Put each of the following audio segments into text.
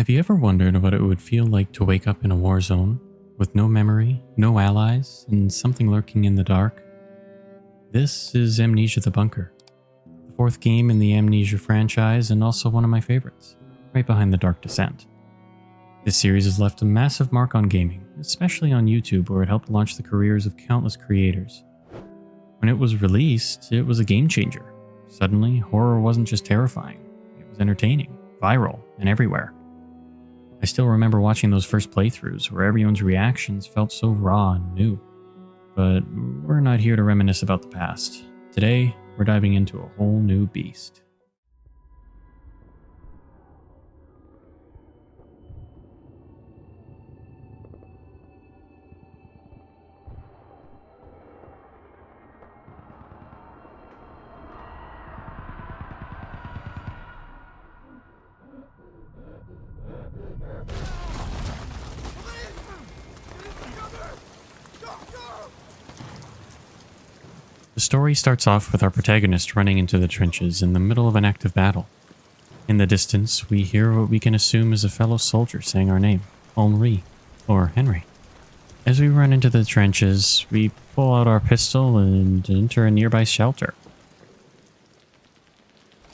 Have you ever wondered what it would feel like to wake up in a war zone, with no memory, no allies, and something lurking in the dark? This is Amnesia the Bunker, the fourth game in the Amnesia franchise and also one of my favorites, right behind The Dark Descent. This series has left a massive mark on gaming, especially on YouTube where it helped launch the careers of countless creators. When it was released, it was a game changer. Suddenly, horror wasn't just terrifying, it was entertaining, viral, and everywhere. I still remember watching those first playthroughs where everyone's reactions felt so raw and new. But we're not here to reminisce about the past. Today, we're diving into a whole new beast. The story starts off with our protagonist running into the trenches in the middle of an active battle. In the distance, we hear what we can assume is a fellow soldier saying our name, Henri, or Henry. As we run into the trenches, we pull out our pistol and enter a nearby shelter.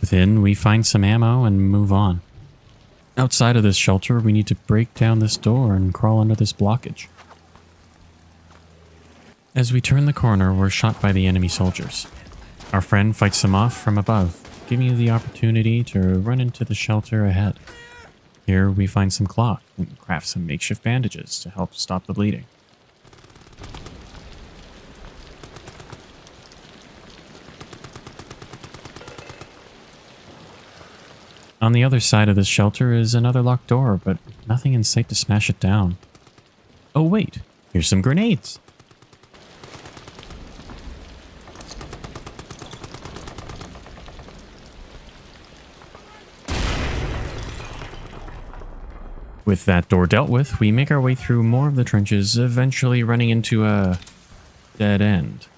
Within, we find some ammo and move on. Outside of this shelter, we need to break down this door and crawl under this blockage. As we turn the corner, we're shot by the enemy soldiers. Our friend fights them off from above, giving you the opportunity to run into the shelter ahead. Here we find some cloth and craft some makeshift bandages to help stop the bleeding. On the other side of this shelter is another locked door, but nothing in sight to smash it down. Oh wait, here's some grenades! With that door dealt with, we make our way through more of the trenches, eventually running into a dead end.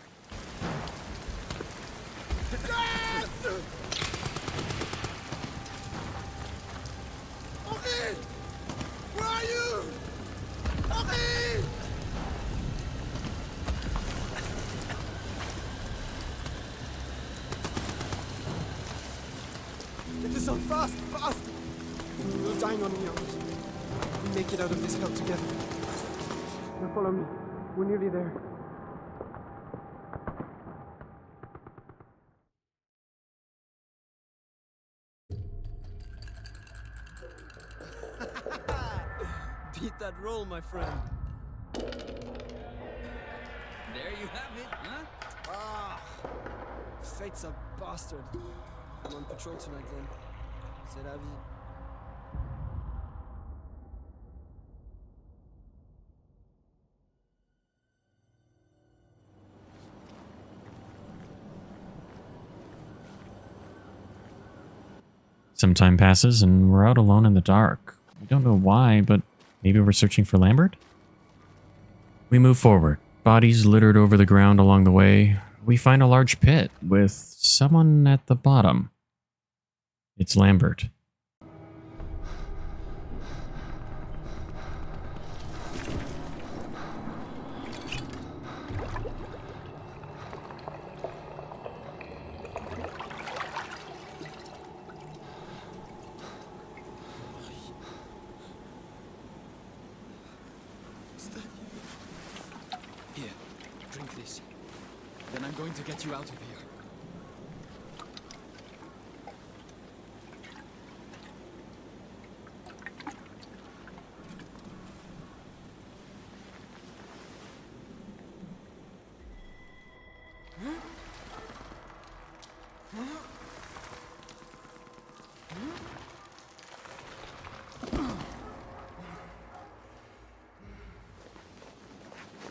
Get this on fast! Fast! You're dying on me, Amos. We make it out of this hell together. Now follow me. We're nearly there. Beat that roll, my friend. There you have it, huh? Ah! Fate's a bastard. I'm on patrol tonight then. C'est la vie. Some time passes and we're out alone in the dark. We don't know why, but maybe we're searching for Lambert? We move forward, bodies littered over the ground along the way. We find a large pit with someone at the bottom. It's Lambert. Here, drink this. Then I'm going to get you out of here.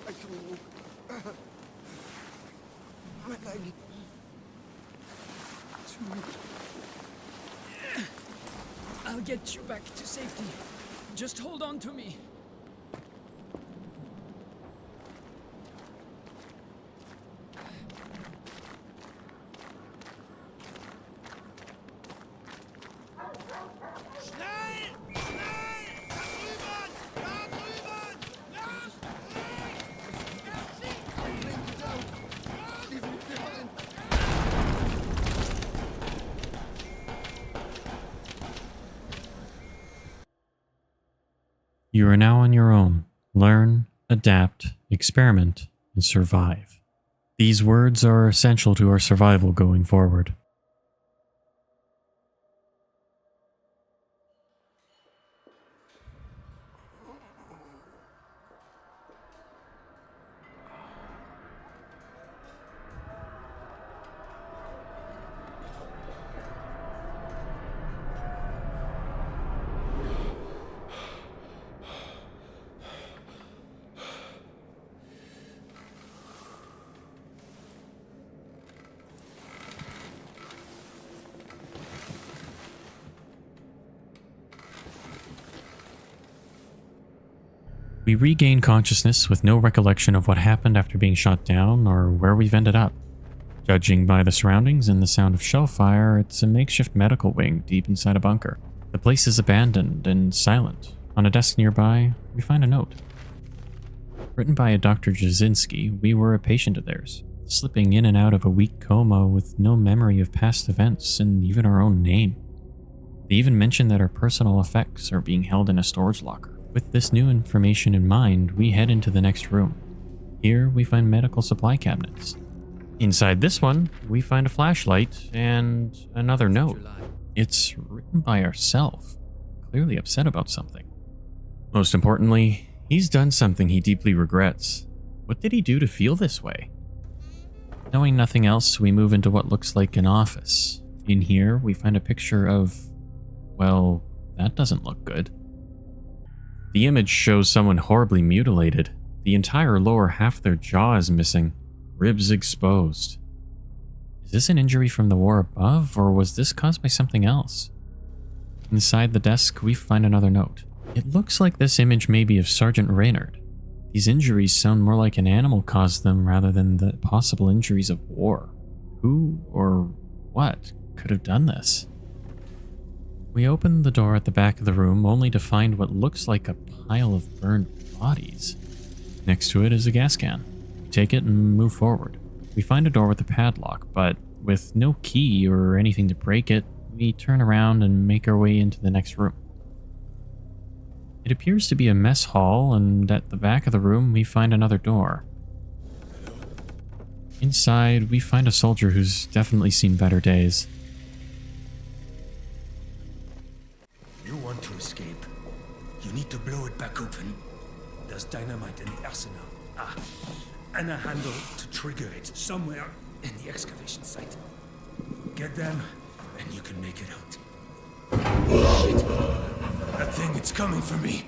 I can walk. My leg. Too weak. I'll get you back to safety. Just hold on to me. You are now on your own. Learn, adapt, experiment, and survive. These words are essential to our survival going forward. We regain consciousness with no recollection of what happened after being shot down or where we've ended up. Judging by the surroundings and the sound of shell fire, it's a makeshift medical wing deep inside a bunker. The place is abandoned and silent. On a desk nearby, we find a note. Written by a Dr. Jasinski, we were a patient of theirs, slipping in and out of a weak coma with no memory of past events and even our own name. They even mentioned that our personal effects are being held in a storage locker. With this new information in mind, we head into the next room. Here, we find medical supply cabinets. Inside this one, we find a flashlight and another note. It's written by ourselves, clearly upset about something. Most importantly, he's done something he deeply regrets. What did he do to feel this way? Knowing nothing else, we move into what looks like an office. In here, we find a picture of... well, that doesn't look good. The image shows someone horribly mutilated. The entire lower half of their jaw is missing, ribs exposed. Is this an injury from the war above, or was this caused by something else? Inside the desk, we find another note. It looks like this image may be of Sergeant Reynard. These injuries sound more like an animal caused them rather than the possible injuries of war. Who or what could have done this? We open the door at the back of the room only to find what looks like a pile of burned bodies. Next to it is a gas can. We take it and move forward. We find a door with a padlock, but with no key or anything to break it, we turn around and make our way into the next room. It appears to be a mess hall, and at the back of the room we find another door. Inside, we find a soldier who's definitely seen better days. You want to escape? You need to blow it back open. There's dynamite in the arsenal. And a handle to trigger it somewhere in the excavation site. Get them, and you can make it out. Shit. That thing, it's coming for me.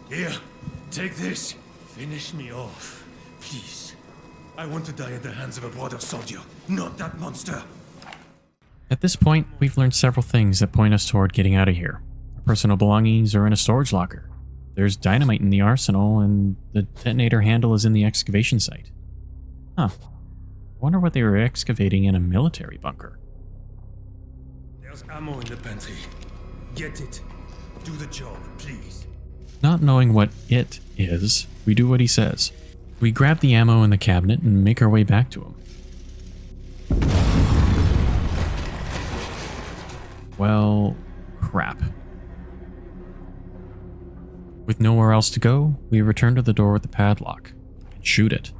Here, take this. Finish me off, please. I want to die at the hands of a brother soldier, not that monster. At this point, we've learned several things that point us toward getting out of here. Our personal belongings are in a storage locker. There's dynamite in the arsenal, and the detonator handle is in the excavation site. Huh. I wonder what they were excavating in a military bunker. There's ammo in the pantry. Get it. Do the job, please. Not knowing what it is, we do what he says. We grab the ammo in the cabinet and make our way back to him. Well, crap. With nowhere else to go, we return to the door with the padlock and shoot it.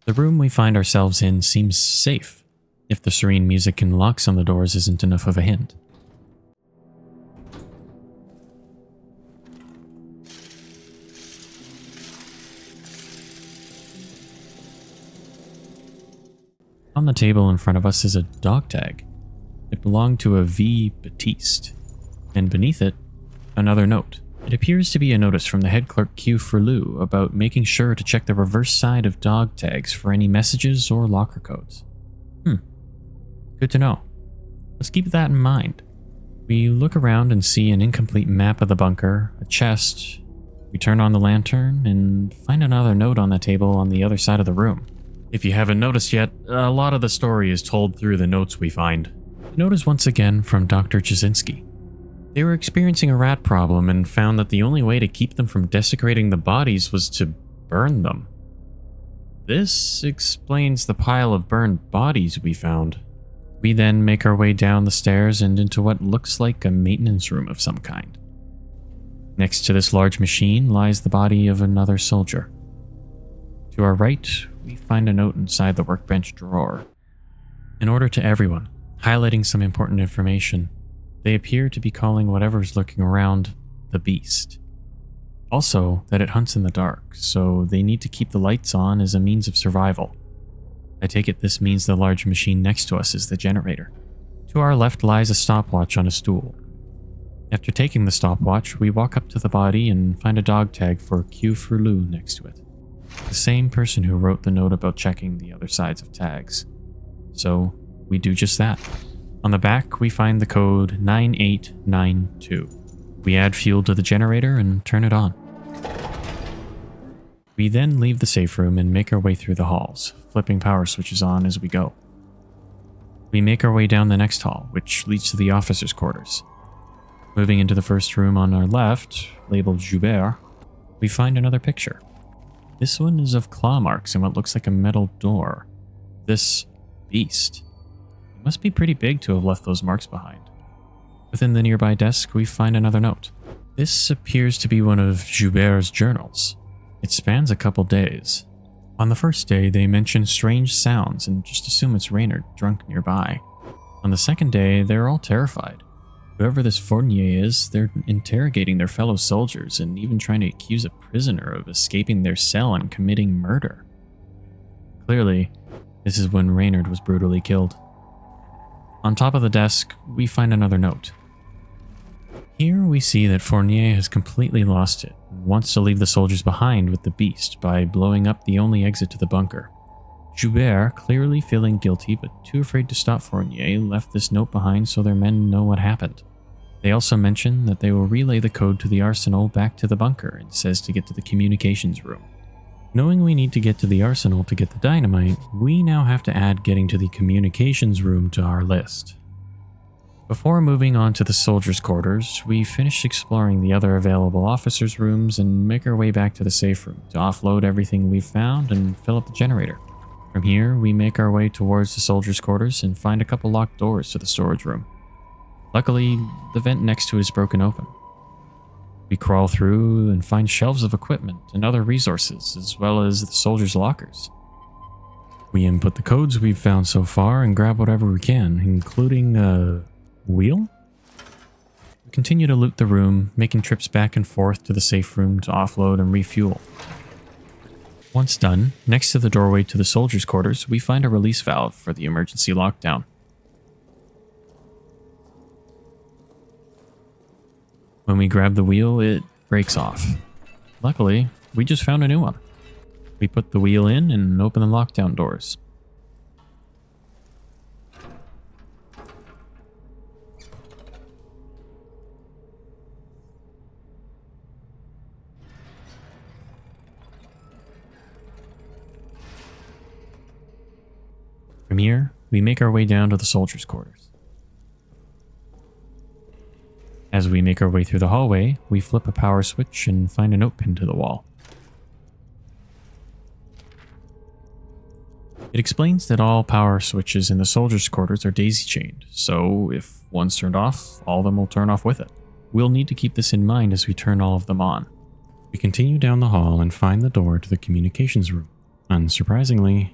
The room we find ourselves in seems safe, if the serene music and locks on the doors isn't enough of a hint. On the table in front of us is a dog tag. It belonged to a V. Batiste, and beneath it, another note. It appears to be a notice from the head clerk Q. Ferlou about making sure to check the reverse side of dog tags for any messages or locker codes. Good to know. Let's keep that in mind. We look around and see an incomplete map of the bunker, a chest. We turn on the lantern and find another note on the table on the other side of the room. If you haven't noticed yet, a lot of the story is told through the notes we find. The note is once again from Dr. Jasinski. They were experiencing a rat problem and found that the only way to keep them from desecrating the bodies was to burn them. This explains the pile of burned bodies we found. We then make our way down the stairs and into what looks like a maintenance room of some kind. Next to this large machine lies the body of another soldier. To our right, we find a note inside the workbench drawer. An order to everyone, highlighting some important information. They appear to be calling whatever's lurking around the Beast. Also, that it hunts in the dark, so they need to keep the lights on as a means of survival. I take it this means the large machine next to us is the generator. To our left lies a stopwatch on a stool. After taking the stopwatch, we walk up to the body and find a dog tag for Q Frulu next to it. The same person who wrote the note about checking the other sides of tags. So, we do just that. On the back, we find the code 9892. We add fuel to the generator and turn it on. We then leave the safe room and make our way through the halls, flipping power switches on as we go. We make our way down the next hall, which leads to the officers' quarters. Moving into the first room on our left, labeled Joubert, we find another picture. This one is of claw marks and what looks like a metal door. This beast. It must be pretty big to have left those marks behind. Within the nearby desk, we find another note. This appears to be one of Joubert's journals. It spans a couple days. On the first day, they mention strange sounds and just assume it's Reynard drunk nearby. On the second day, they're all terrified. Whoever this Fournier is, they're interrogating their fellow soldiers and even trying to accuse a prisoner of escaping their cell and committing murder. Clearly, this is when Reynard was brutally killed. On top of the desk, we find another note. Here we see that Fournier has completely lost it and wants to leave the soldiers behind with the beast by blowing up the only exit to the bunker. Joubert, clearly feeling guilty but too afraid to stop Fournier, left this note behind so their men know what happened. They also mention that they will relay the code to the arsenal back to the bunker and says to get to the communications room. Knowing we need to get to the arsenal to get the dynamite, we now have to add getting to the communications room to our list. Before moving on to the soldiers' quarters, we finish exploring the other available officers' rooms and make our way back to the safe room to offload everything we've found and fill up the generator. From here, we make our way towards the soldiers' quarters and find a couple locked doors to the storage room. Luckily, the vent next to it is broken open. We crawl through and find shelves of equipment and other resources, as well as the soldiers' lockers. We input the codes we've found so far and grab whatever we can, including a wheel? We continue to loot the room, making trips back and forth to the safe room to offload and refuel. Once done, next to the doorway to the soldiers' quarters, we find a release valve for the emergency lockdown. When we grab the wheel, it breaks off. Luckily, we just found a new one. We put the wheel in and open the lockdown doors. From here, we make our way down to the soldiers' quarters. As we make our way through the hallway, we flip a power switch and find a note pinned to the wall. It explains that all power switches in the soldiers' quarters are daisy-chained, so if one's turned off, all of them will turn off with it. We'll need to keep this in mind as we turn all of them on. We continue down the hall and find the door to the communications room. Unsurprisingly,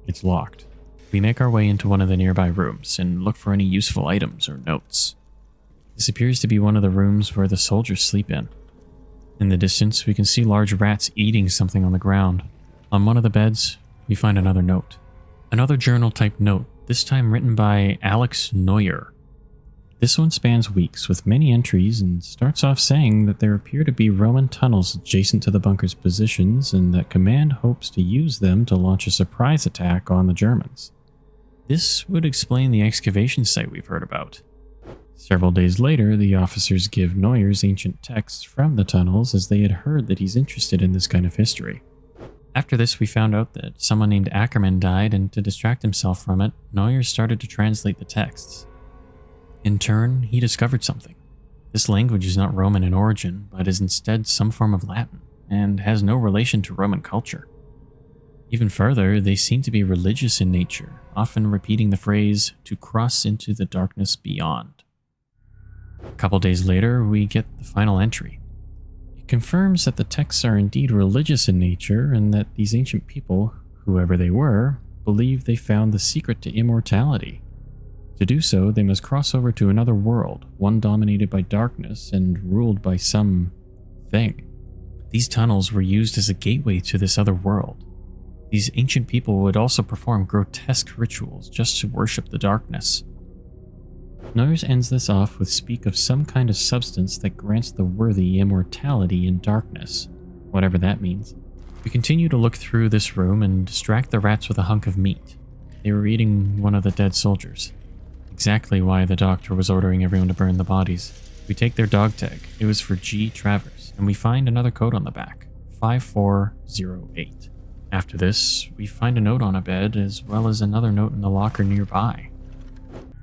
it's locked. We make our way into one of the nearby rooms and look for any useful items or notes. This appears to be one of the rooms where the soldiers sleep in. In the distance, we can see large rats eating something on the ground. On one of the beds, we find another note. Another journal-type note, this time written by Alex Neuer. This one spans weeks with many entries and starts off saying that there appear to be Roman tunnels adjacent to the bunker's positions and that Command hopes to use them to launch a surprise attack on the Germans. This would explain the excavation site we've heard about. Several days later, the officers give Neuer's ancient texts from the tunnels as they had heard that he's interested in this kind of history. After this, we found out that someone named Ackerman died, and to distract himself from it, Neuer started to translate the texts. In turn, he discovered something. This language is not Roman in origin, but is instead some form of Latin, and has no relation to Roman culture. Even further, they seem to be religious in nature, often repeating the phrase, "to cross into the darkness beyond." A couple days later, we get the final entry. It confirms that the texts are indeed religious in nature and that these ancient people, whoever they were, believe they found the secret to immortality. To do so, they must cross over to another world, one dominated by darkness and ruled by some thing. These tunnels were used as a gateway to this other world. These ancient people would also perform grotesque rituals just to worship the darkness. Noyers ends this off with speak of some kind of substance that grants the worthy immortality in darkness, whatever that means. We continue to look through this room and distract the rats with a hunk of meat. They were eating one of the dead soldiers. Exactly why the doctor was ordering everyone to burn the bodies. We take their dog tag. It was for G. Travers, and we find another code on the back, 5408. After this, we find a note on a bed, as well as another note in the locker nearby.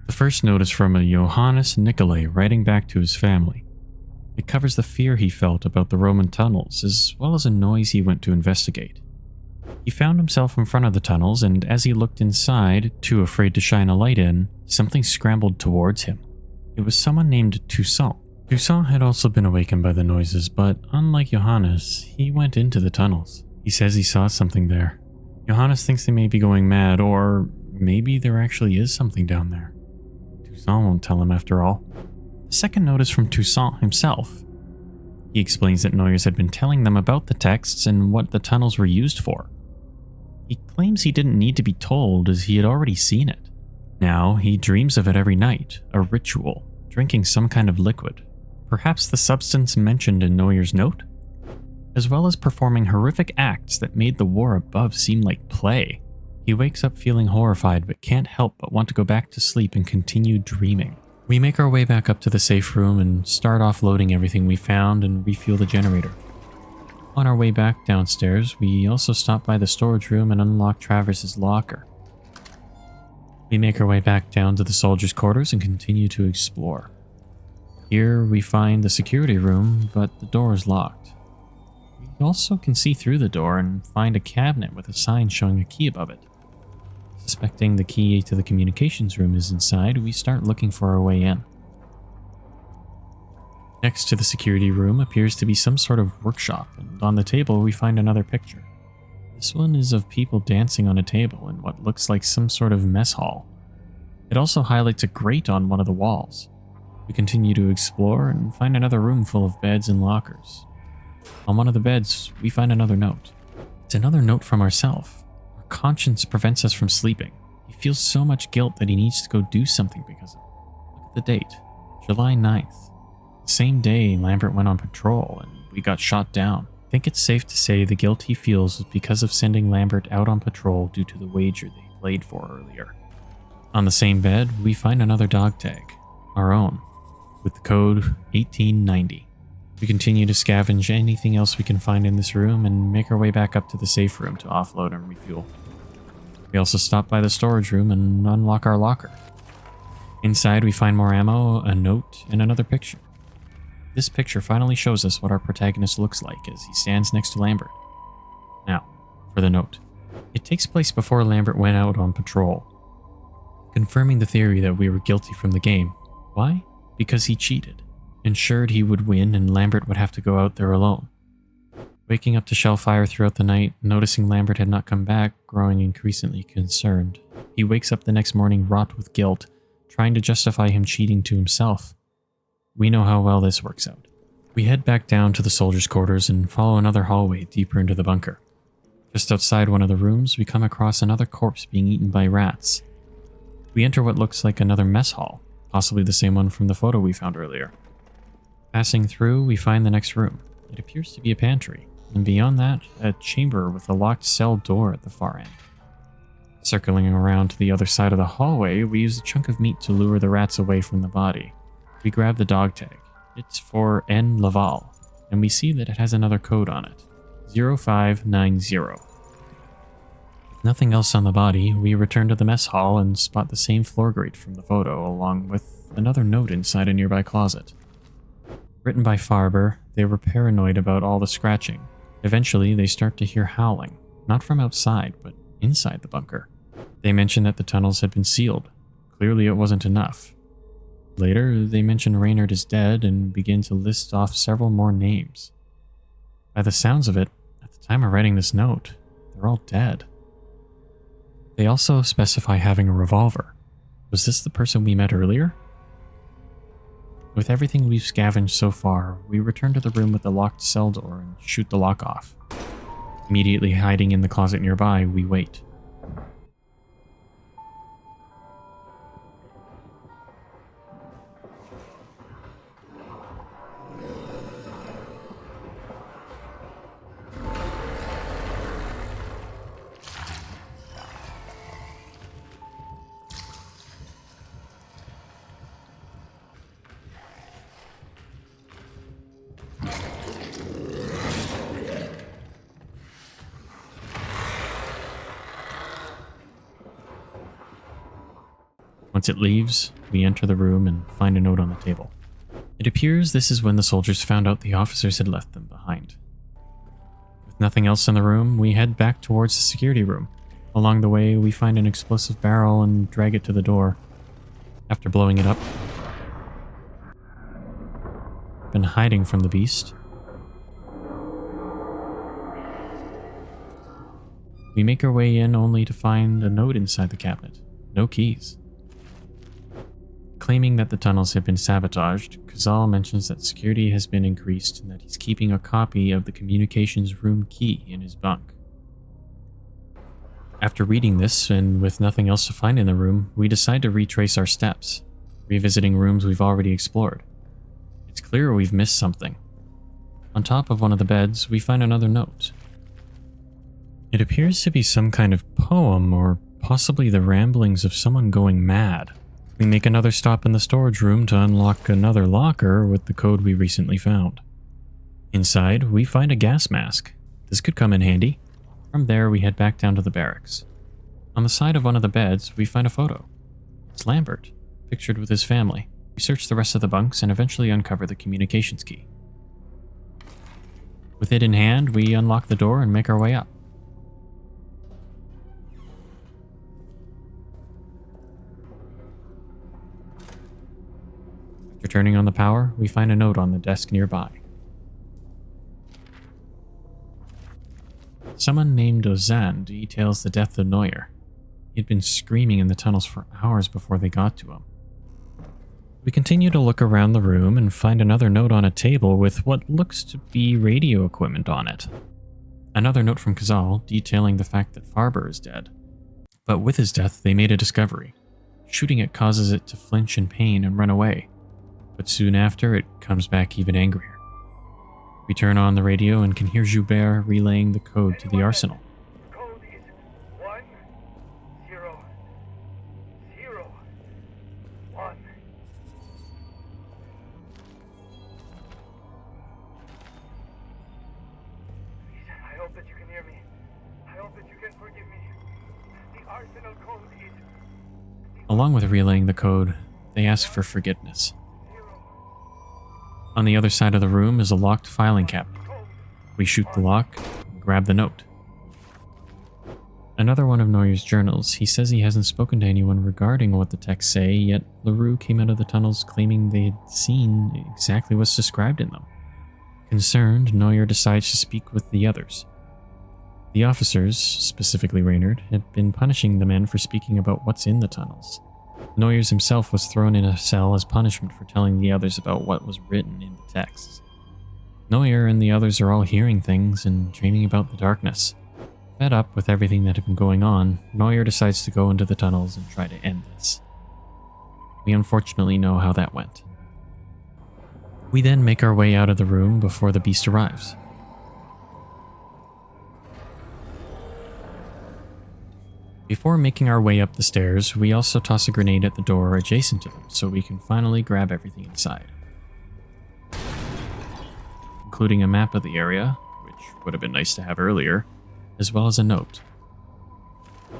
The first note is from a Johannes Nicolai writing back to his family. It covers the fear he felt about the Roman tunnels, as well as a noise he went to investigate. He found himself in front of the tunnels, and as he looked inside, too afraid to shine a light in, something scrambled towards him. It was someone named Toussaint. Toussaint had also been awakened by the noises, but unlike Johannes, he went into the tunnels. He says he saw something there. Johannes thinks they may be going mad, or maybe there actually is something down there. Toussaint won't tell him after all. The second note is from Toussaint himself. He explains that Noyers had been telling them about the texts and what the tunnels were used for. He claims he didn't need to be told as he had already seen it. Now he dreams of it every night, a ritual, drinking some kind of liquid, perhaps the substance mentioned in Noyers' note, as well as performing horrific acts that made the war above seem like play. He wakes up feeling horrified but can't help but want to go back to sleep and continue dreaming. We make our way back up to the safe room and start offloading everything we found and refuel the generator. On our way back downstairs, we also stop by the storage room and unlock Travers's locker. We make our way back down to the soldiers' quarters and continue to explore. Here we find the security room, but the door is locked. We also can see through the door and find a cabinet with a sign showing a key above it. Suspecting the key to the communications room is inside, we start looking for our way in. Next to the security room appears to be some sort of workshop, and on the table we find another picture. This one is of people dancing on a table in what looks like some sort of mess hall. It also highlights a grate on one of the walls. We continue to explore and find another room full of beds and lockers. On one of the beds, we find another note. It's another note from ourselves. Our conscience prevents us from sleeping. He feels so much guilt that he needs to go do something because of it. Look at the date, July 9th. The same day Lambert went on patrol and we got shot down. I think it's safe to say the guilt he feels is because of sending Lambert out on patrol due to the wager they played for earlier. On the same bed, we find another dog tag, our own, with the code 1890. We continue to scavenge anything else we can find in this room and make our way back up to the safe room to offload and refuel. We also stop by the storage room and unlock our locker. Inside we find more ammo, a note, and another picture. This picture finally shows us what our protagonist looks like as he stands next to Lambert. Now, for the note. It takes place before Lambert went out on patrol, confirming the theory that we were guilty from the game. Why? Because he cheated. Ensured he would win and Lambert would have to go out there alone. Waking up to shell fire throughout the night, noticing Lambert had not come back, growing increasingly concerned. He wakes up the next morning wrought with guilt, trying to justify him cheating to himself. We know how well this works out. We head back down to the soldiers' quarters and follow another hallway deeper into the bunker. Just outside one of the rooms, we come across another corpse being eaten by rats. We enter what looks like another mess hall, possibly the same one from the photo we found earlier. Passing through, we find the next room. It appears to be a pantry, and beyond that, a chamber with a locked cell door at the far end. Circling around to the other side of the hallway, we use a chunk of meat to lure the rats away from the body. We grab the dog tag. It's for N. Laval, and we see that it has another code on it, 0590. With nothing else on the body, we return to the mess hall and spot the same floor grate from the photo, along with another note inside a nearby closet. Written by Farber, they were paranoid about all the scratching. Eventually, they start to hear howling. not from outside, but inside the bunker. They mentioned that the tunnels had been sealed. Clearly it wasn't enough. Later, they mentioned Reynard is dead and begin to list off several more names. By the sounds of it, at the time of writing this note, they're all dead. They also specify having a revolver. Was this the person we met earlier? With everything we've scavenged so far, we return to the room with the locked cell door and shoot the lock off. Immediately hiding in the closet nearby, we wait. Once it leaves, we enter the room and find a note on the table. It appears this is when the soldiers found out the officers had left them behind. With nothing else in the room, we head back towards the security room. Along the way, we find an explosive barrel and drag it to the door. After blowing it up, been hiding from the beast. We make our way in only to find a note inside the cabinet. No keys. Claiming that the tunnels have been sabotaged, Kazal mentions that security has been increased and that he's keeping a copy of the communications room key in his bunk. After reading this, and with nothing else to find in the room, we decide to retrace our steps, revisiting rooms we've already explored. It's clear we've missed something. On top of one of the beds, we find another note. It appears to be some kind of poem, or possibly the ramblings of someone going mad. We make another stop in the storage room to unlock another locker with the code we recently found. Inside, we find a gas mask. This could come in handy. From there, we head back down to the barracks. On the side of one of the beds, we find a photo. It's Lambert, pictured with his family. We search the rest of the bunks and eventually uncover the communications key. With it in hand, we unlock the door and make our way up. After turning on the power, we find a note on the desk nearby. Someone named Ozan details the death of Neuer. He had been screaming in the tunnels for hours before they got to him. We continue to look around the room and find another note on a table with what looks to be radio equipment on it. Another note from Kazal detailing the fact that Farber is dead. But with his death, they made a discovery. Shooting it causes it to flinch in pain and run away. But soon after, it comes back even angrier. We turn on the radio and can hear Joubert relaying the code to the arsenal. Code is 1001. Please, I hope that you can hear me. I hope that you can forgive me. The arsenal code is... Along with relaying the code, they ask for forgiveness. On the other side of the room is a locked filing cabinet. We shoot the lock and grab the note. Another one of Neuer's journals. He says he hasn't spoken to anyone regarding what the texts say, yet LaRue came out of the tunnels claiming they had seen exactly what's described in them. Concerned, Neuer decides to speak with the others. The officers, specifically Reynard, had been punishing the men for speaking about what's in the tunnels. Neuers himself was thrown in a cell as punishment for telling the others about what was written in the texts. Neuer and the others are all hearing things and dreaming about the darkness. Fed up with everything that had been going on, Neuer decides to go into the tunnels and try to end this. We unfortunately know how that went. We then make our way out of the room before the beast arrives. Before making our way up the stairs, we also toss a grenade at the door adjacent to them so we can finally grab everything inside. Including a map of the area, which would have been nice to have earlier, as well as a note.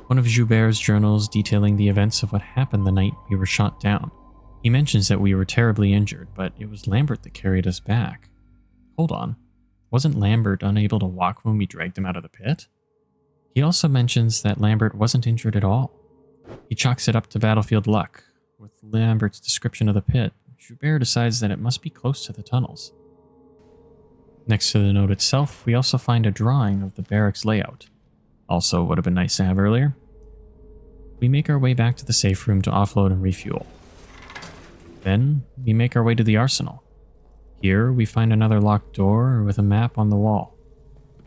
One of Joubert's journals detailing the events of what happened the night we were shot down. He mentions that we were terribly injured, but it was Lambert that carried us back. Hold on, wasn't Lambert unable to walk when we dragged him out of the pit? He also mentions that Lambert wasn't injured at all. He chalks it up to battlefield luck. With Lambert's description of the pit, Joubert decides that it must be close to the tunnels. Next to the note itself, we also find a drawing of the barracks layout. Also would have been nice to have earlier. We make our way back to the safe room to offload and refuel. Then, we make our way to the arsenal. Here, we find another locked door with a map on the wall.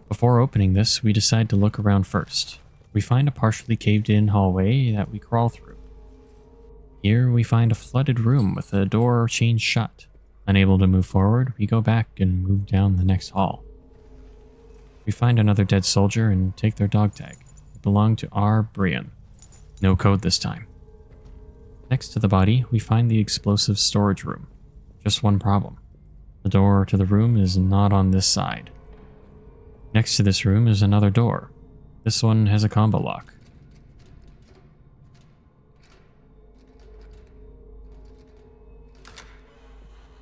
Before opening this, we decide to look around first. We find a partially caved-in hallway that we crawl through. Here, we find a flooded room with a door chained shut. Unable to move forward, we go back and move down the next hall. We find another dead soldier and take their dog tag. It belonged to R. Brian. No code this time. Next to the body, we find the explosive storage room. Just one problem. The door to the room is not on this side. Next to this room is another door. This one has a combo lock.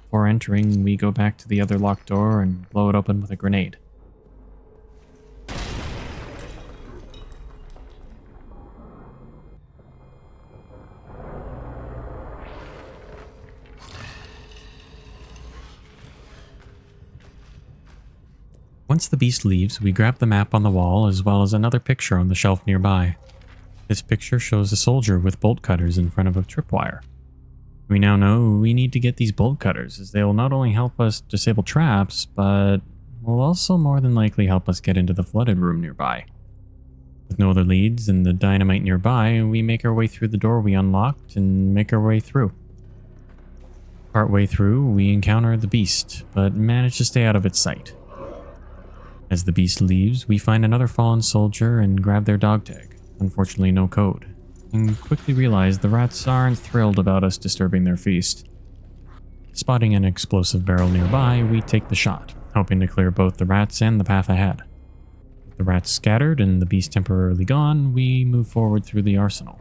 Before entering, we go back to the other locked door and blow it open with a grenade. Once the beast leaves, we grab the map on the wall as well as another picture on the shelf nearby. This picture shows a soldier with bolt cutters in front of a tripwire. We now know we need to get these bolt cutters, as they will not only help us disable traps, but will also more than likely help us get into the flooded room nearby. With no other leads and the dynamite nearby, we make our way through the door we unlocked and make our way through. Partway through, we encounter the beast, but manage to stay out of its sight. As the beast leaves, we find another fallen soldier and grab their dog tag. Unfortunately, no code. And quickly realize the rats aren't thrilled about us disturbing their feast. Spotting an explosive barrel nearby, we take the shot, hoping to clear both the rats and the path ahead. With the rats scattered and the beast temporarily gone, we move forward through the arsenal.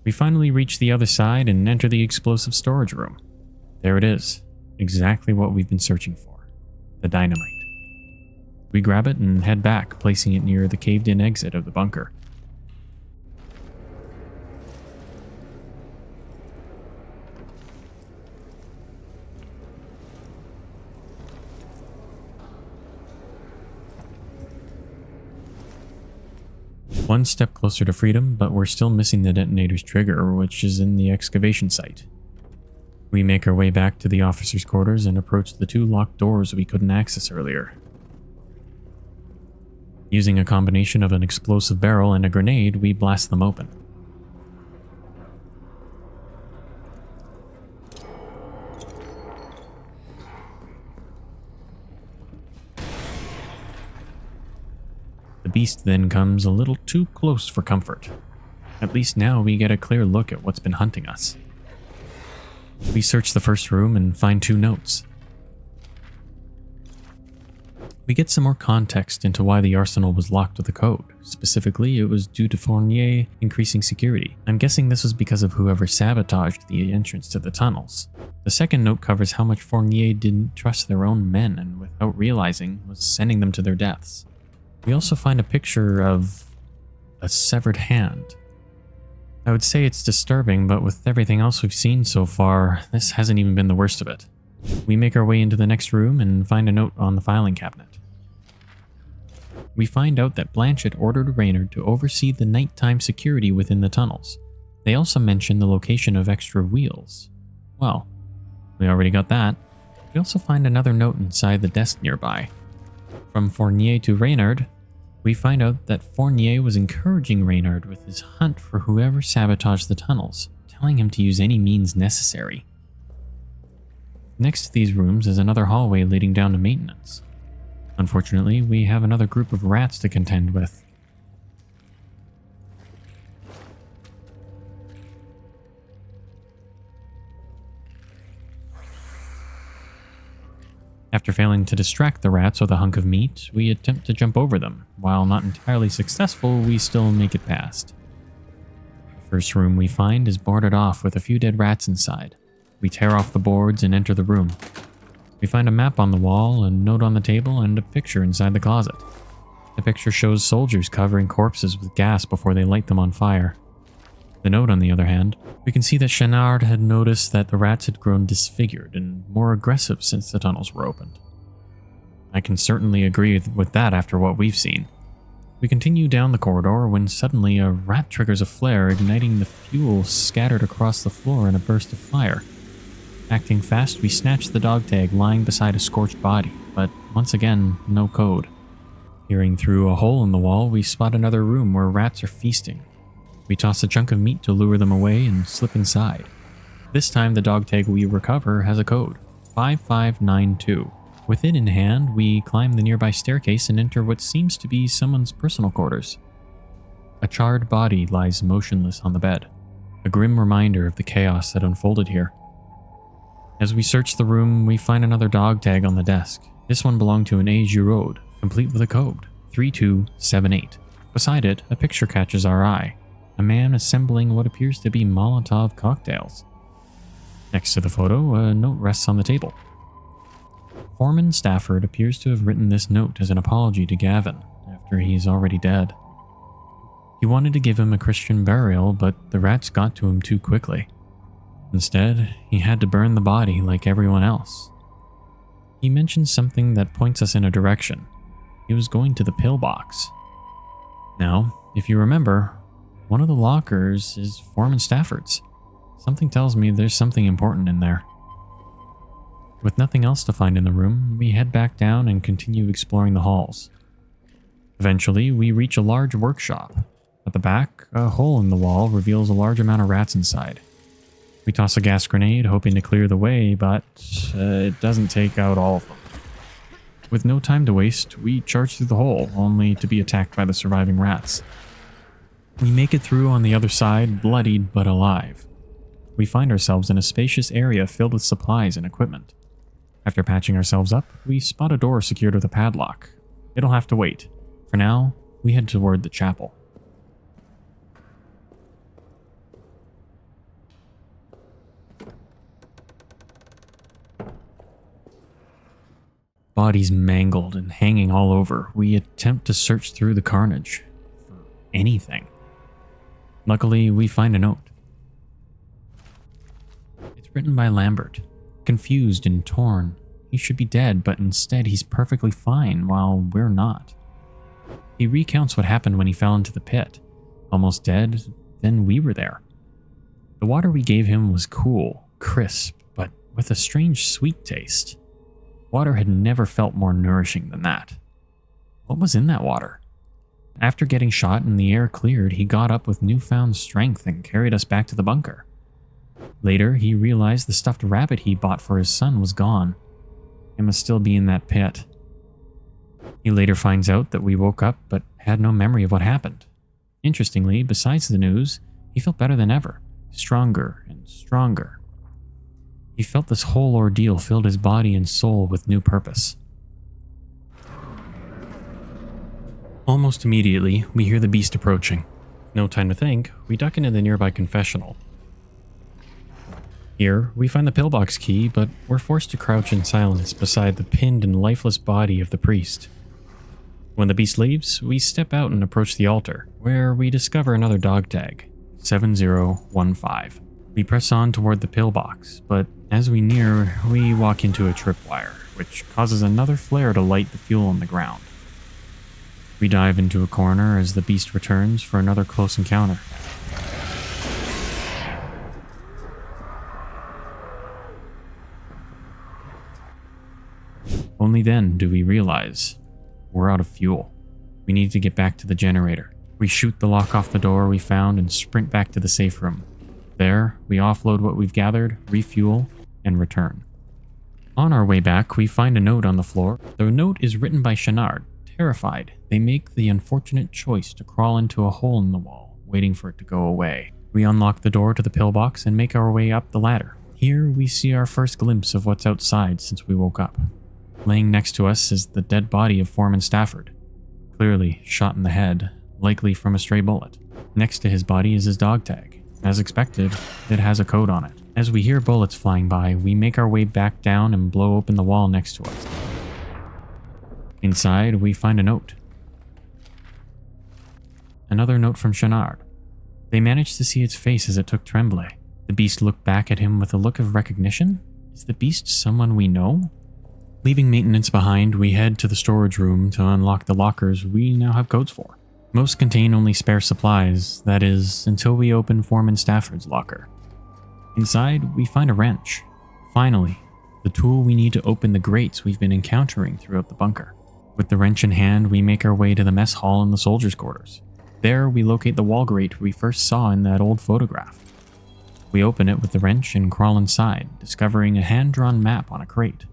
We finally reach the other side and enter the explosive storage room. There it is, exactly what we've been searching for, the dynamite. We grab it and head back, placing it near the caved-in exit of the bunker. One step closer to freedom, but we're still missing the detonator's trigger, which is in the excavation site. We make our way back to the officers' quarters and approach the two locked doors we couldn't access earlier. Using a combination of an explosive barrel and a grenade, we blast them open. The beast then comes a little too close for comfort. At least now we get a clear look at what's been hunting us. We search the first room and find two notes. We get some more context into why the arsenal was locked with a code. Specifically, it was due to Fournier increasing security. I'm guessing this was because of whoever sabotaged the entrance to the tunnels. The second note covers how much Fournier didn't trust their own men and, without realizing, was sending them to their deaths. We also find a picture of a severed hand. I would say it's disturbing, but with everything else we've seen so far, this hasn't even been the worst of it. We make our way into the next room and find a note on the filing cabinet. We find out that Blanchett ordered Reynard to oversee the nighttime security within the tunnels. They also mention the location of extra wheels. Well, we already got that. We also find another note inside the desk nearby. From Fournier to Reynard, we find out that Fournier was encouraging Reynard with his hunt for whoever sabotaged the tunnels, telling him to use any means necessary. Next to these rooms is another hallway leading down to maintenance. Unfortunately, we have another group of rats to contend with. After failing to distract the rats with a hunk of meat, we attempt to jump over them. While not entirely successful, we still make it past. The first room we find is boarded off with a few dead rats inside. We tear off the boards and enter the room. We find a map on the wall, a note on the table, and a picture inside the closet. The picture shows soldiers covering corpses with gas before they light them on fire. The note, on the other hand, we can see that Chenard had noticed that the rats had grown disfigured and more aggressive since the tunnels were opened. I can certainly agree with that after what we've seen. We continue down the corridor when suddenly a rat triggers a flare, igniting the fuel scattered across the floor in a burst of fire. Acting fast, we snatch the dog tag lying beside a scorched body, but once again, no code. Peering through a hole in the wall, we spot another room where rats are feasting. We toss a chunk of meat to lure them away and slip inside. This time, the dog tag we recover has a code, 5592. With it in hand, we climb the nearby staircase and enter what seems to be someone's personal quarters. A charred body lies motionless on the bed, a grim reminder of the chaos that unfolded here. As we search the room, we find another dog tag on the desk. This one belonged to an A. Giraud, complete with a code, 3278. Beside it, a picture catches our eye, a man assembling what appears to be Molotov cocktails. Next to the photo, a note rests on the table. Foreman Stafford appears to have written this note as an apology to Gavin, after he's already dead. He wanted to give him a Christian burial, but the rats got to him too quickly. Instead, he had to burn the body like everyone else. He mentions something that points us in a direction. He was going to the pillbox. Now, if you remember, one of the lockers is Foreman Stafford's. Something tells me there's something important in there. With nothing else to find in the room, we head back down and continue exploring the halls. Eventually, we reach a large workshop. At the back, a hole in the wall reveals a large amount of rats inside. We toss a gas grenade, hoping to clear the way, but it doesn't take out all of them. With no time to waste, we charge through the hole, only to be attacked by the surviving rats. We make it through on the other side, bloodied but alive. We find ourselves in a spacious area filled with supplies and equipment. After patching ourselves up, we spot a door secured with a padlock. It'll have to wait. For now, we head toward the chapel. Bodies mangled and hanging all over, we attempt to search through the carnage for anything. Luckily, we find a note. It's written by Lambert. Confused and torn. He should be dead, but instead he's perfectly fine while we're not. He recounts what happened when he fell into the pit. Almost dead, then we were there. The water we gave him was cool, crisp, but with a strange sweet taste. Water had never felt more nourishing than that. What was in that water? After getting shot and the air cleared, he got up with newfound strength and carried us back to the bunker. Later, he realized the stuffed rabbit he bought for his son was gone. It must still be in that pit. He later finds out that we woke up but had no memory of what happened. Interestingly, besides the news, he felt better than ever, stronger and stronger. He felt this whole ordeal filled his body and soul with new purpose. Almost immediately, we hear the beast approaching. No time to think, we duck into the nearby confessional. Here, we find the pillbox key, but we're forced to crouch in silence beside the pinned and lifeless body of the priest. When the beast leaves, we step out and approach the altar, where we discover another dog tag, 7015. We press on toward the pillbox, but as we near, we walk into a tripwire, which causes another flare to light the fuel on the ground. We dive into a corner as the beast returns for another close encounter. Only then do we realize we're out of fuel. We need to get back to the generator. We shoot the lock off the door we found and sprint back to the safe room. There, we offload what we've gathered, refuel, and return. On our way back, we find a note on the floor. The note is written by Chenard. Terrified, they make the unfortunate choice to crawl into a hole in the wall, waiting for it to go away. We unlock the door to the pillbox and make our way up the ladder. Here, we see our first glimpse of what's outside since we woke up. Laying next to us is the dead body of Foreman Stafford, clearly shot in the head, likely from a stray bullet. Next to his body is his dog tag. As expected, it has a code on it. As we hear bullets flying by, we make our way back down and blow open the wall next to us. Inside, we find a note. Another note from Chenard. They managed to see its face as it took Tremblay. The beast looked back at him with a look of recognition. Is the beast someone we know? Leaving maintenance behind, we head to the storage room to unlock the lockers we now have codes for. Most contain only spare supplies, that is, until we open Foreman Stafford's locker. Inside, we find a wrench. Finally, the tool we need to open the grates we've been encountering throughout the bunker. With the wrench in hand, we make our way to the mess hall in the soldiers' quarters. There, we locate the wall grate we first saw in that old photograph. We open it with the wrench and crawl inside, discovering a hand-drawn map on a crate.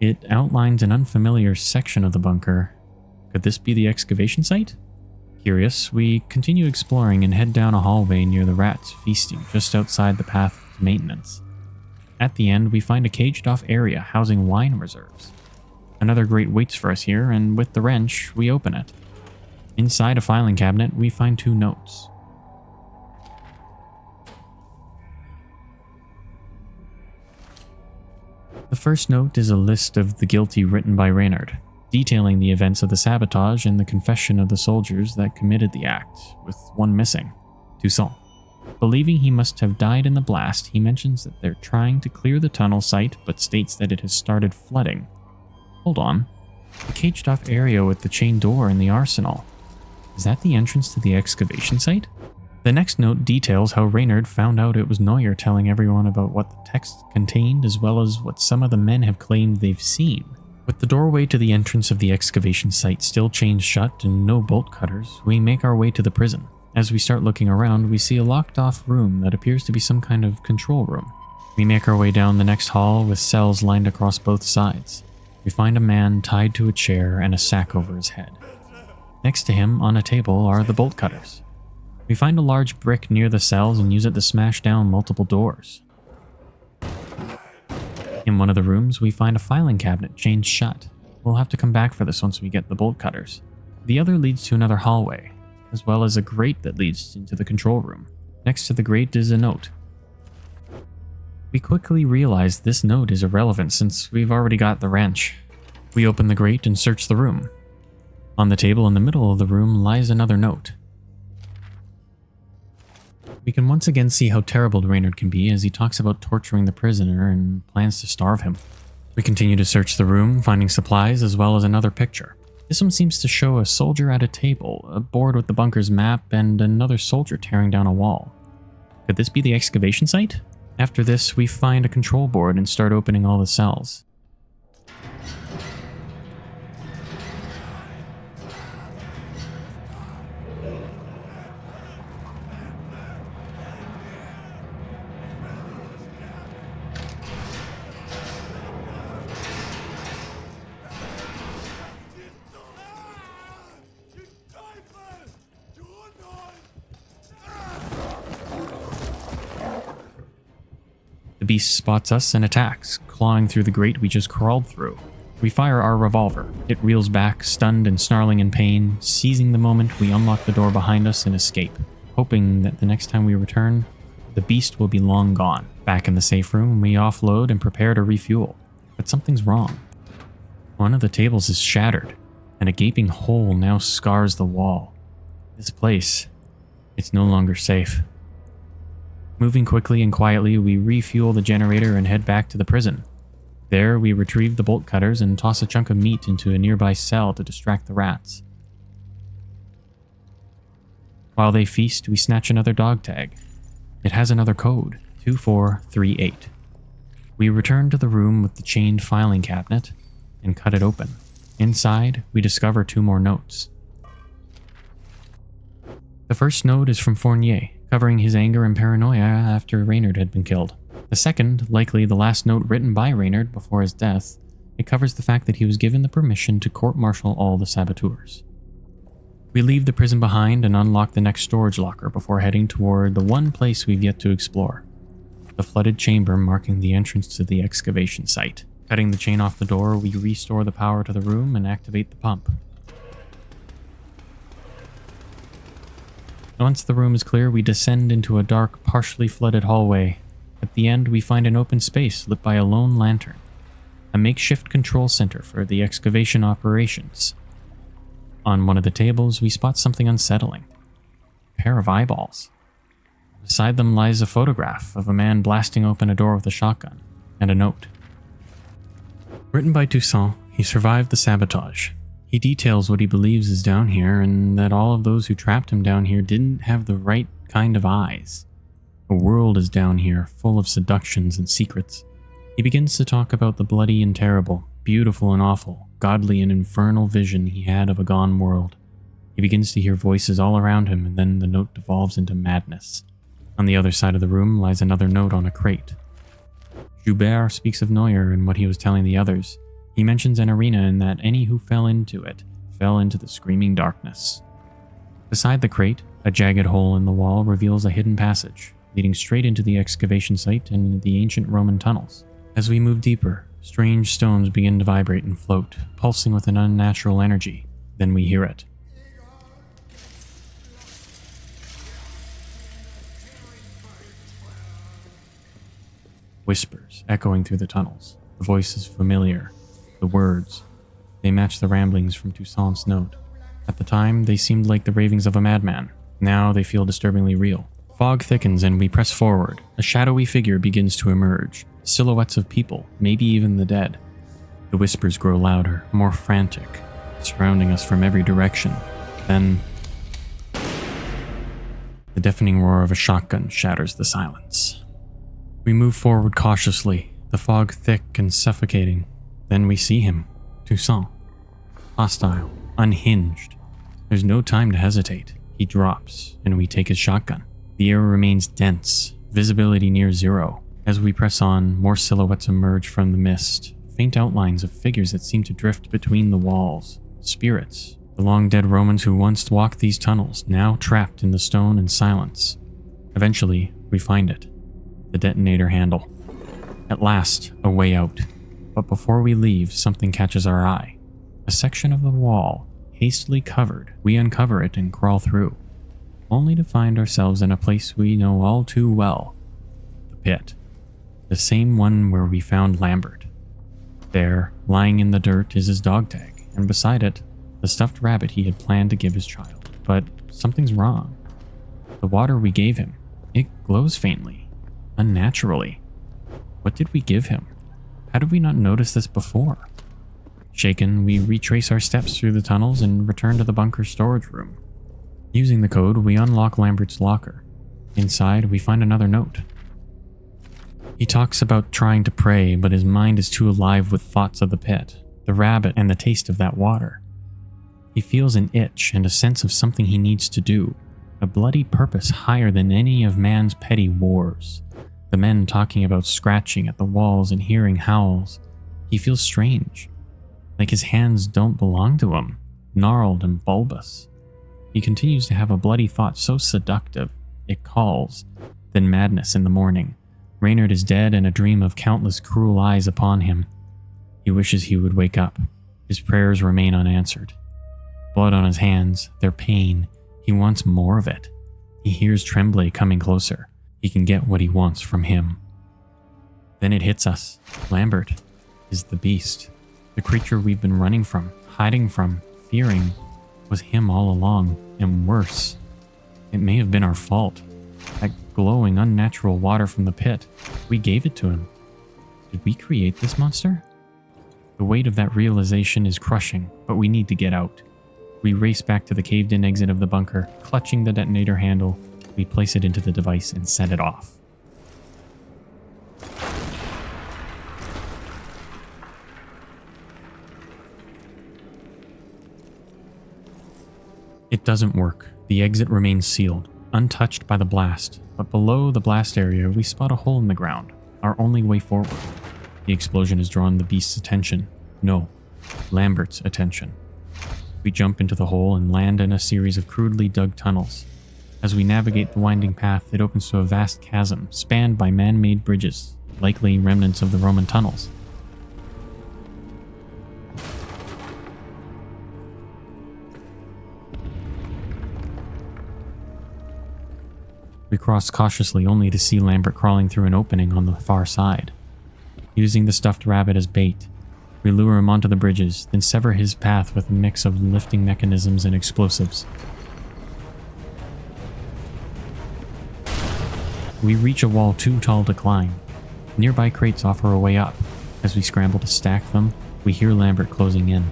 It outlines an unfamiliar section of the bunker. Could this be the excavation site? Curious, we continue exploring and head down a hallway near the rats feasting just outside the path to maintenance. At the end, we find a caged-off area housing wine reserves. Another grate waits for us here, and with the wrench, we open it. Inside a filing cabinet, we find 2 notes. The first note is a list of the guilty written by Reynard, detailing the events of the sabotage and the confession of the soldiers that committed the act, with one missing, Toussaint. Believing he must have died in the blast, he mentions that they're trying to clear the tunnel site, but states that it has started flooding. Hold on. The caged-off area with the chain door in the arsenal. Is that the entrance to the excavation site? The next note details how Reynard found out it was Neuer telling everyone about what the text contained, as well as what some of the men have claimed they've seen. With the doorway to the entrance of the excavation site still chained shut and no bolt cutters, we make our way to the prison. As we start looking around, we see a locked-off room that appears to be some kind of control room. We make our way down the next hall with cells lined across both sides. We find a man tied to a chair and a sack over his head. Next to him, on a table, are the bolt cutters. We find a large brick near the cells and use it to smash down multiple doors. In one of the rooms, we find a filing cabinet chained shut. We'll have to come back for this once we get the bolt cutters. The other leads to another hallway, as well as a grate that leads into the control room. Next to the grate is a note. We quickly realize this note is irrelevant since we've already got the wrench. We open the grate and search the room. On the table in the middle of the room lies another note. We can once again see how terrible Reynard can be as he talks about torturing the prisoner and plans to starve him. We continue to search the room, finding supplies as well as another picture. This one seems to show a soldier at a table, a board with the bunker's map, and another soldier tearing down a wall. Could this be the excavation site? After this, we find a control board and start opening all the cells. The beast spots us and attacks, clawing through the grate we just crawled through. We fire our revolver. It reels back, stunned and snarling in pain. Seizing the moment, we unlock the door behind us and escape, hoping that the next time we return, the beast will be long gone. Back in the safe room, we offload and prepare to refuel. But something's wrong. One of the tables is shattered, and a gaping hole now scars the wall. This place, it's no longer safe. Moving quickly and quietly, we refuel the generator and head back to the prison. There, we retrieve the bolt cutters and toss a chunk of meat into a nearby cell to distract the rats. While they feast, we snatch another dog tag. It has another code, 2438. We return to the room with the chained filing cabinet and cut it open. Inside, we discover 2 more notes. The first note is from Fournier, covering his anger and paranoia after Reynard had been killed. The second, likely the last note written by Reynard before his death, it covers the fact that he was given the permission to court-martial all the saboteurs. We leave the prison behind and unlock the next storage locker before heading toward the one place we've yet to explore, the flooded chamber marking the entrance to the excavation site. Cutting the chain off the door, we restore the power to the room and activate the pump. Once the room is clear, we descend into a dark, partially flooded hallway. At the end, we find an open space lit by a lone lantern, a makeshift control center for the excavation operations. On one of the tables, we spot something unsettling. A pair of eyeballs. Beside them lies a photograph of a man blasting open a door with a shotgun, and a note. Written by Toussaint, he survived the sabotage. He details what he believes is down here, and that all of those who trapped him down here didn't have the right kind of eyes. A world is down here, full of seductions and secrets. He begins to talk about the bloody and terrible, beautiful and awful, godly and infernal vision he had of a gone world. He begins to hear voices all around him, and then the note devolves into madness. On the other side of the room lies another note on a crate. Joubert speaks of Neuer and what he was telling the others. He mentions an arena and that any who fell into it fell into the screaming darkness. Beside the crate, a jagged hole in the wall reveals a hidden passage, leading straight into the excavation site and the ancient Roman tunnels. As we move deeper, strange stones begin to vibrate and float, pulsing with an unnatural energy. Then we hear it. Whispers echoing through the tunnels. The voice is familiar. The words, they match the ramblings from Toussaint's note. At the time, they seemed like the ravings of a madman. Now they feel disturbingly real. Fog thickens and we press forward. A shadowy figure begins to emerge. Silhouettes of people, maybe even the dead. The whispers grow louder, more frantic, surrounding us from every direction. Then, the deafening roar of a shotgun shatters the silence. We move forward cautiously, the fog thick and suffocating. Then we see him, Toussaint. Hostile, unhinged. There's no time to hesitate. He drops, and we take his shotgun. The air remains dense, visibility near zero. As we press on, more silhouettes emerge from the mist, faint outlines of figures that seem to drift between the walls. Spirits, the long-dead Romans who once walked these tunnels, now trapped in the stone and silence. Eventually, we find it. The detonator handle. At last, a way out. But before we leave, something catches our eye. A section of the wall, hastily covered. We uncover it and crawl through, only to find ourselves in a place we know all too well. The pit. The same one where we found Lambert. There, lying in the dirt, is his dog tag, and beside it, the stuffed rabbit he had planned to give his child. But something's wrong. The water we gave him, it glows faintly, unnaturally. What did we give him? How did we not notice this before? Shaken, we retrace our steps through the tunnels and return to the bunker's storage room. Using the code, we unlock Lambert's locker. Inside, we find another note. He talks about trying to pray, but his mind is too alive with thoughts of the pit, the rabbit, and the taste of that water. He feels an itch and a sense of something he needs to do, a bloody purpose higher than any of man's petty wars. The men talking about scratching at the walls and hearing howls. He feels strange, like his hands don't belong to him, gnarled and bulbous. He continues to have a bloody thought so seductive, it calls, then madness in the morning. Reynard is dead and a dream of countless cruel eyes upon him. He wishes he would wake up. His prayers remain unanswered. Blood on his hands, their pain. He wants more of it. He hears Tremblay coming closer. He can get what he wants from him. Then it hits us. Lambert is the beast. The creature we've been running from, hiding from, fearing, was him all along, and worse. It may have been our fault. That glowing, unnatural water from the pit, we gave it to him. Did we create this monster? The weight of that realization is crushing, but we need to get out. We race back to the caved-in exit of the bunker, clutching the detonator handle. We place it into the device and set it off. It doesn't work. The exit remains sealed, untouched by the blast, but below the blast area we spot a hole in the ground, our only way forward. The explosion has drawn the beast's attention. No, Lambert's attention. We jump into the hole and land in a series of crudely dug tunnels. As we navigate the winding path, it opens to a vast chasm spanned by man-made bridges, likely remnants of the Roman tunnels. We cross cautiously only to see Lambert crawling through an opening on the far side. Using the stuffed rabbit as bait, We lure him onto the bridges, then sever his path with a mix of lifting mechanisms and explosives. We reach a wall too tall to climb. Nearby crates offer a way up. As we scramble to stack them, we hear Lambert closing in.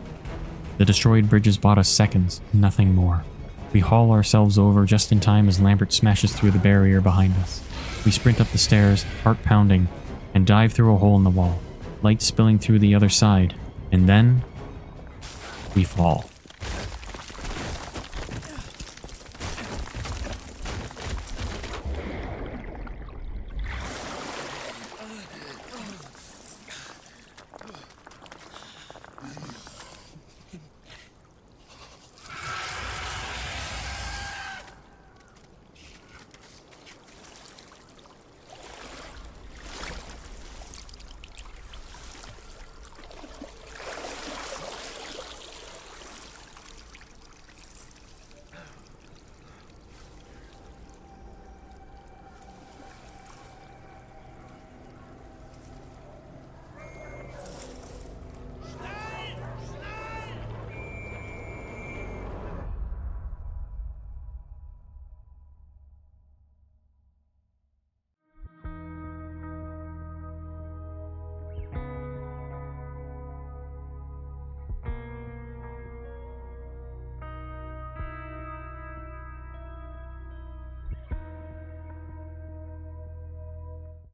The destroyed bridges bought us seconds, nothing more. We haul ourselves over just in time as Lambert smashes through the barrier behind us. We sprint up the stairs, heart pounding, and dive through a hole in the wall, light spilling through the other side, and then we fall.